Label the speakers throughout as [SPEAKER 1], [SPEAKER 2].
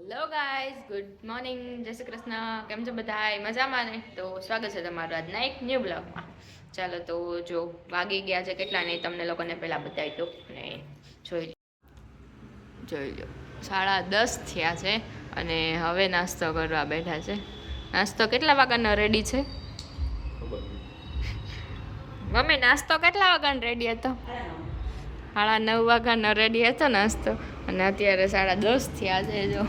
[SPEAKER 1] Hello guys, good morning, જય શ્રી કૃષ્ણ. કેમ છો બધા? મજામાં ને? તો સ્વાગત છે તમારું આજના એક ન્યૂ બ્લોગમાં. ચાલો તો જો વાગી ગયા છે કેટલા ને તમને લોકોને પહેલાં બતાવી દો ને જોઈ લો 10:30 થયા છે અને હવે નાસ્તો કરવા બેઠા છે. નાસ્તો કેટલા વાગ્યાનો રેડી છે મમ્મી? નાસ્તો કેટલા વાગ્યાનો રેડી હતો? 9:30 વાગ્યાનો રેડી હતો નાસ્તો અને અત્યારે 10:30 થયા છે. જો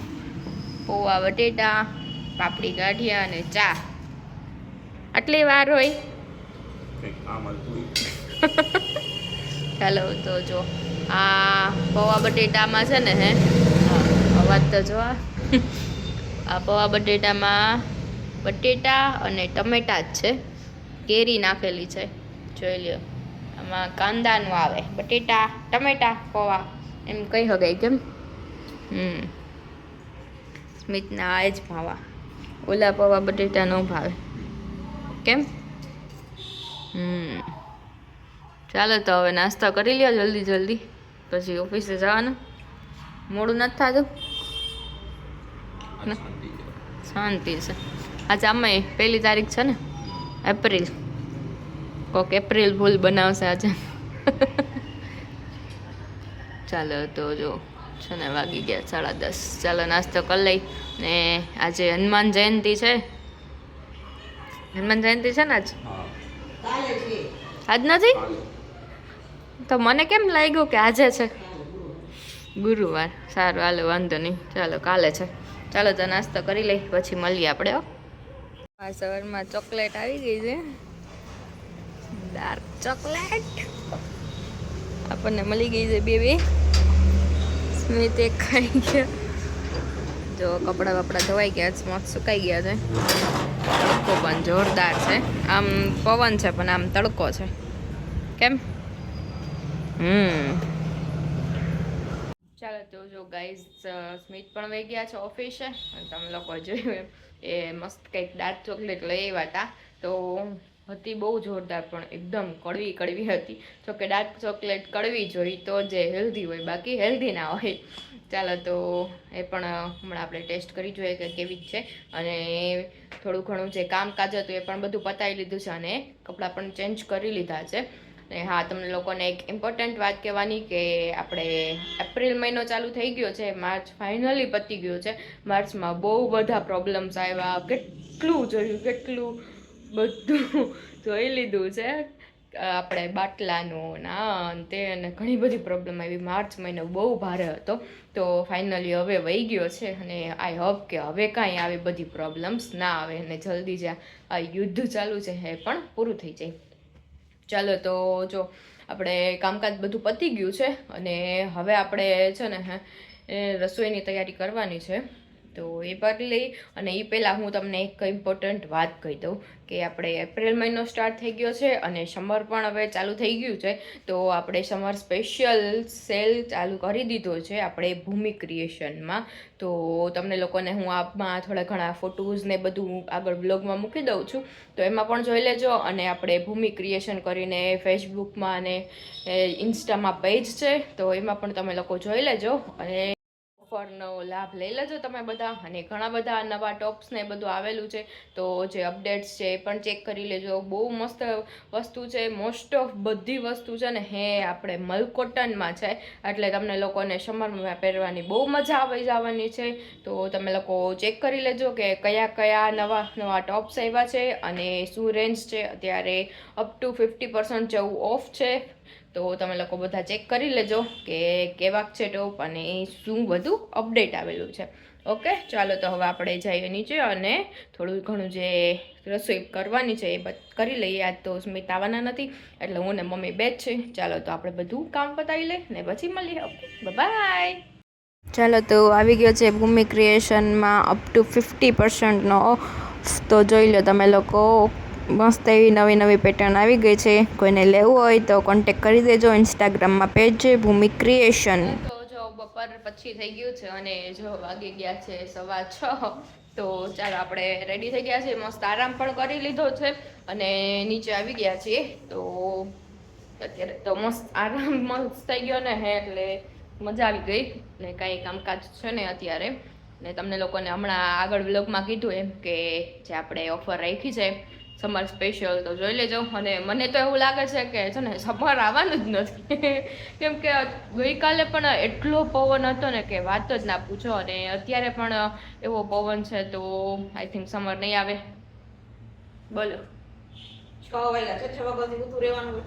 [SPEAKER 1] પૌવા બટેટા, પાપડી ગાંઠિયા અને ચા. આટલી વાર હોય? ચાલો તો જો આ પૌવા બટેટામાં છે ને અવાજ તો જો આ પૌવા બટેટામાં બટેટા અને ટમેટા જ છે, કેરી નાખેલી છે. જોઈ લ્યો, આમાં કાંદાનું આવે, બટેટા ટમેટા પૌવા એમ કહી શકાય. કેમ? સ્મિતના આ જ ભાવા, ઓલા પૌવા બટેટા ન ભાવે. કેમ? ચાલો તો હવે નાસ્તો કરી લ્યો જલ્દી, પછી ઓફિસે જવાનું. મોડું નથી થતું? શાંતિ છે. આજે આમાં 1 તારીખ છે ને, એપ્રિલ. કોક એપ્રિલ ફૂલ બનાવશે આજે. ચાલો તો જો છે ને વાગી ગયા 10:30. ચાલો નાસ્તો કરી લઈ. ને આજે હનુમાન જયંતિ છે. હનુમાન જયંતિ છે ને આજ નથી? તો મને કેમ લાગ્યું કે આજે છે? ગુરુવાર. સારું, હાલો વાંધો નહીં. ચાલો કાલે છે. ચાલો તો નાસ્તો કરી લઈ, પછી મળીએ આપણે. આ સવારમાં ચોકલેટ આવી ગઈ છે, ડાર્ક ચોકલેટ આપણને મળી ગઈ છે. બે સ્મિત એક ખાઈ ગયા. જો કપડાં ધોવાઈ ગયા છે, મસ્ત સુકાઈ ગયા છે. તડકો પણ જોરદાર છે. આમ પવન છે પણ આમ તડકો છે. કેમ? ચાલો તો જો ગાઈઝ, સ્મિત પણ વહી ગયા છે ઓફિસે. તમે લોકો જોયું એમ એ મસ્ત કંઈક ડાર્ક ચોકલેટ લઈ આવ્યા હતા. તો હતી બહુ જોરદાર, પણ એકદમ કડવી હતી. જો કે ડાર્ક ચોકલેટ કડવી જોઈ તો જે હેલ્ધી હોય, બાકી હેલ્ધી ના હોય. ચાલો તો એ પણ હમણાં આપણે ટેસ્ટ કરી જોઈએ કે કેવી છે. અને થોડું ઘણું જે કામકાજ હતું એ પણ બધું પતાવી લીધું છે અને કપડાં પણ ચેન્જ કરી લીધા છે. ને હા, તમને લોકોને એક ઇમ્પોર્ટન્ટ વાત કહેવાની કે આપણે એપ્રિલ મહિનો ચાલુ થઈ ગયો છે, માર્ચ ફાઇનલી પતી ગયો છે. માર્ચમાં બહુ બધા પ્રોબ્લેમ્સ આવ્યા, કેટલું જોયું, કેટલું બધું જોઈ લીધું છે. આપણે બાટલાનું તે અને ઘણી બધી પ્રોબ્લેમ આવી. માર્ચ મહિનો બહુ ભારે હતો. તો ફાઇનલી હવે વહી ગયો છે અને આઈ હોપ કે હવે કાંઈ આવી બધી પ્રોબ્લેમ્સ ના આવે અને જલ્દી જ આ યુદ્ધ ચાલુ છે એ પણ પૂરું થઈ જાય. ચાલો તો જો આપણે કામકાજ બધું પતી ગયું છે અને હવે આપણે છે ને રસોઈની તૈયારી કરવાની છે. તો એ કરી લઈ. અને એ પહેલાં હું તમને એક ઇમ્પોર્ટન્ટ વાત કહી દઉં કે આપણે એપ્રિલ મહિનો સ્ટાર્ટ થઈ ગયો છે અને સમર પણ હવે ચાલુ થઈ ગયું છે. તો આપણે સમર સ્પેશિયલ સેલ ચાલુ કરી દીધો છે આપણે ભૂમિ ક્રિએશનમાં. તો તમને લોકોને હું આમાં થોડા ઘણા ફોટોઝ ને બધું આગળ બ્લોગમાં મૂકી દઉં છું, તો એમાં પણ જોઈ લેજો. અને આપણે ભૂમિ ક્રિએશન કરીને ફેસબુકમાં અને ઇન્સ્ટામાં પેજ છે, તો એમાં પણ તમે લોકો જોઈ લેજો અને ઓફરનો લાભ લઈ લેજો તમે બધા. અને ઘણા બધા નવા ટોપ્સ ને બધું આવેલું છે, તો જે અપડેટ્સ છે એ પણ ચેક કરી લેજો. બહુ મસ્ત વસ્તુ છે. મોસ્ટ ઓફ બધી વસ્તુ છે ને આપણે મલકોટનમાં છે, એટલે તમને લોકોને સમરમાં પહેરવાની બહુ મજા આવી જવાની છે. તો તમે લોકો ચેક કરી લેજો કે કયા નવા ટોપ્સ આવ્યા છે અને શું રેન્જ છે. અત્યારે અપ ટુ 50% જેવું ઓફ છે. તો તમે લોકો બધા ચેક કરી લેજો કે કેવાક છે ટોપ અને શું બધું અપડેટ આવેલું છે. ઓકે, ચાલો તો હવે આપણે જઈએ નીચે અને થોડું ઘણું જે રસોઈ કરવાની છે એ કરી લઈએ. આજ તો સ્મિત આવવાના નથી, એટલે હું ને મમ્મી બે જ છે. ચાલો તો આપણે બધું કામ પતાવી લઈએ ને પછી મળીએ. Okay, bye. ચાલો તો આવી ગયો છે ભૂમિ ક્રિએશનમાં અપ ટુ 50%નો ઓફ. તો જોઈ લો તમે લોકો, મસ્ત એવી નવી પેટર્ન આવી ગઈ છે. કોઈને લેવું હોય તો કોન્ટેક્ટ કરી દેજો. ઇન્સ્ટાગ્રામમાં પેજ છે ભૂમિ ક્રિએશન. તો જો બપોર પછી થઈ ગયું છે અને જો વાગી ગયા છે 6:15. તો ચાલો આપણે રેડી થઈ ગયા છીએ, મસ્ત આરામ પણ કરી લીધો છે અને નીચે આવી ગયા છીએ. તો અત્યારે તો મસ્ત આરામ મસ્ત થઈ ગયો ને એટલે મજા આવી ગઈ. એટલે કાંઈ કામકાજ છે ને અત્યારે, ને તમને લોકોને હમણાં આગળ વ્લોગમાં કીધું એમ કે જે આપણે ઓફર રાખી છે સમર સ્પેશિયલ, તો જોઈ લેજો. અને મને તો એવું લાગે છે કે છે ને સમર આવવાનું જ નથી કેમ કે ગઈકાલે પણ એટલો પવન હતો ને કે વાત જ ના પૂછો, અને અત્યારે પણ એવો પવન છે, તો આઈ થિંક સમર નહીં આવે. બોલો
[SPEAKER 2] 6 વાગ્યા છે, 6 વાગ્યાથી ઊભું રહેવાનું.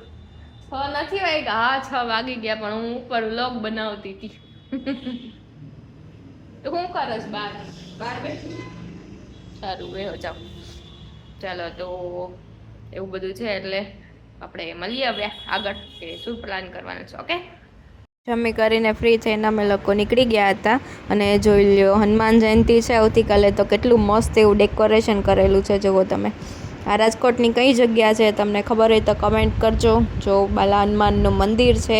[SPEAKER 1] 6 નથી વાગ્યા, હા 6 વાગી ગયા, પણ હું ઉપર વ્લોગ બનાવતી હતી તો હું કરસ બહાર
[SPEAKER 2] બેઠી.
[SPEAKER 1] સારું એવો જાઓ. ચાલો તો એવું બધું છે, એટલે આપણે મળીએ હવે આગળ કે શું પ્લાન કરવાનું છે. ઓકે, જમી કરીને ફ્રી થઈને અમે લોકો નીકળી ગયા હતા. અને જોઈ લ્યો હનુમાન જયંતિ છે આવતીકાલે, તો કેટલું મસ્ત એવું ડેકોરેશન કરેલું છે. જુઓ તમે, આ રાજકોટની કઈ જગ્યા છે તમને ખબર હોય તો કમેન્ટ કરજો. જો બાલા હનુમાનનું મંદિર છે,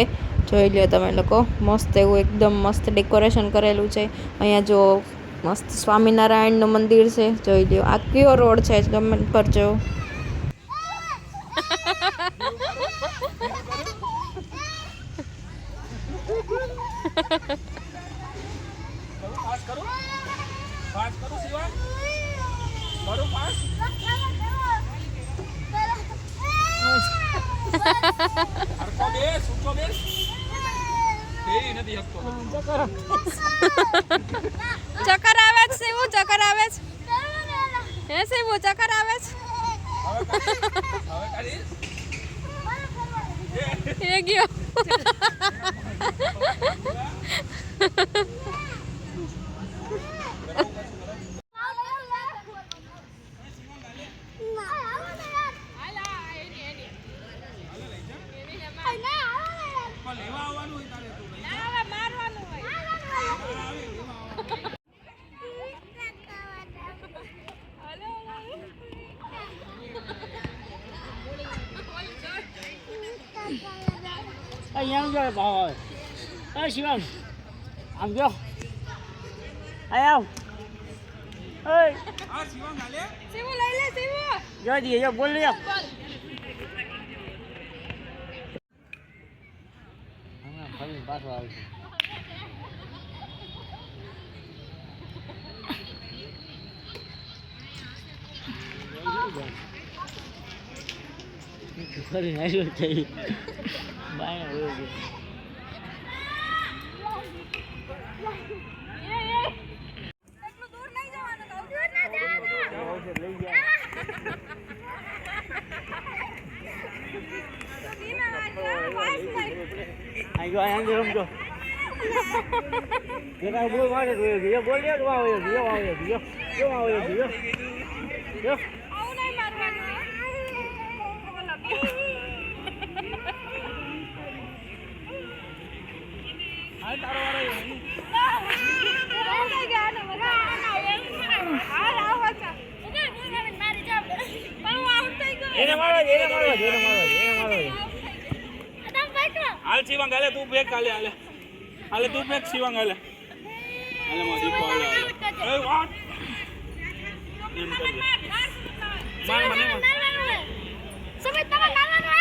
[SPEAKER 1] જોઈ લ્યો તમે લોકો, મસ્ત એવું એકદમ મસ્ત ડેકોરેશન કરેલું છે. અહીંયા જો મસ્ત સ્વામિનારાયણનું મંદિર છે, જોઈ લ્યો. આ કયો રોડ છે કમેન્ટ કરજો. ચક્કર આવે છે એવું, ચક્કર આવે છે હે સેવું, ચક્કર આવે છે એ ગયો.
[SPEAKER 3] અહીંયા જો ભાવ આવે. શિવામ આમ જો, આય આવ. આ શિવામ હાલે સેવો લઈ લે, સેવો જો દી જો બોલ લે. હા ફરી પાછો આવશે. ફરી આવ્યો થઈ બાય હોય ગયો. એટલું દૂર નહીં જવાનું, દૂર ના જવાનું. લઈ ગયા. આઈ ગયો આંગે રમજો. કેરા બોલ મારે જોયો ગયો, બોલ યાર વાવ ગયો, વાવ ગયો. જો વાવ ગયો. જો આવું નહીં મારવાનું. હાલ તારો વારો એને મારો. હાલ શિવાંગ હાલે, તું ફેક હાલે, હાલે તું ફેક શિવાંગ હાલે. હાલે મો દીપો હાલે. એ વાત એમ કરી માર મને સમય તમાર મારવાનું.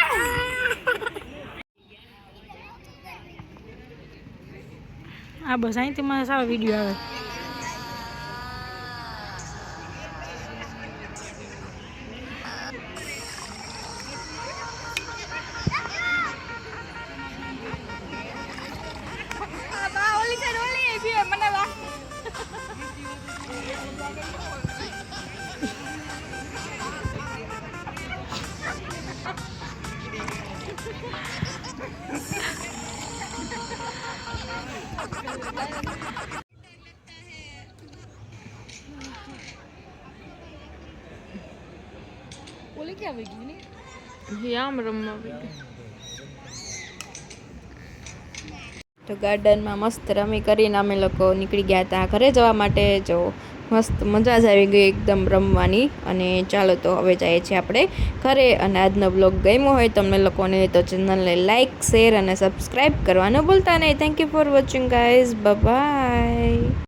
[SPEAKER 3] આ બસ અહીંથી મને સારો વિડીયો આવે. ઓલી ક્યાં આવી ગઈ ને આમ રમવા આવી ગઈ. તો ગાર્ડનમાં મસ્ત રમી કરીને અમે લોકો નીકળી ગયા હતા ઘરે જવા માટે. જો મસ્ત મજા જ આવી ગઈ એકદમ રમવાની. અને ચાલો તો હવે જઈએ છીએ આપણે ઘરે. અને આજનો બ્લોગ ગમ્યો હોય તમને લોકોને તો ચેનલને લાઇક, શેર અને સબસ્ક્રાઈબ કરવાનું ભૂલતા નહીં. Thank you for watching guys, bye bye.